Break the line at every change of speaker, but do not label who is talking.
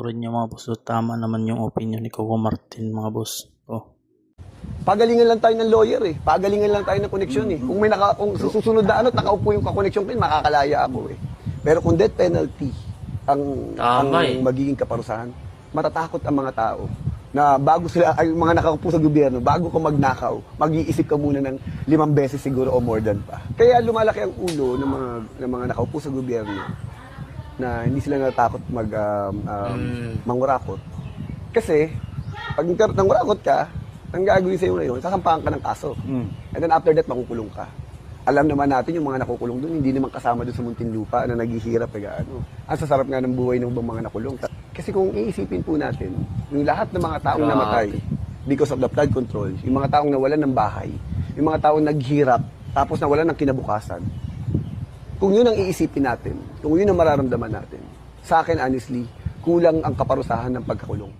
panoorin nyo mga boss. So, tama naman yung opinion ni Coco Martin mga boss. Oh.
Pagalingan lang tayo ng lawyer eh. Pagalingan lang tayo ng koneksyon eh. Kung may kung susunod na nakaupo yung kakoneksyon ko, makakalaya ako eh. Pero kung death penalty ang magiging kaparusahan, matatakot ang mga tao na bago sila, ay mga nakaupo sa gobyerno, bago ka magnakaw, mag-iisip ka muna ng 5 beses siguro o more than pa. Kaya lumalaki ang ulo ng mga nakaupo sa gobyerno na hindi sila natatakot mangurakot. Kasi, pag nangurakot ka, ang gagawin sa'yo ngayon, sasampahan ka ng kaso. And then after that, makukulong ka. Alam naman natin yung mga nakukulong doon, hindi naman kasama doon sa Muntinlupa na naghihirap. Ang sasarap nga ng buhay ng mga nakulong. Kasi kung iisipin po natin, yung lahat ng mga taong namatay because of the flood control, yung mga taong nawalan ng bahay, yung mga taong naghirap, tapos nawalan ng kinabukasan, kung yun ang iisipin natin, kung yun ang mararamdaman natin, sa akin honestly, kulang ang kaparusahan ng pagkakulong.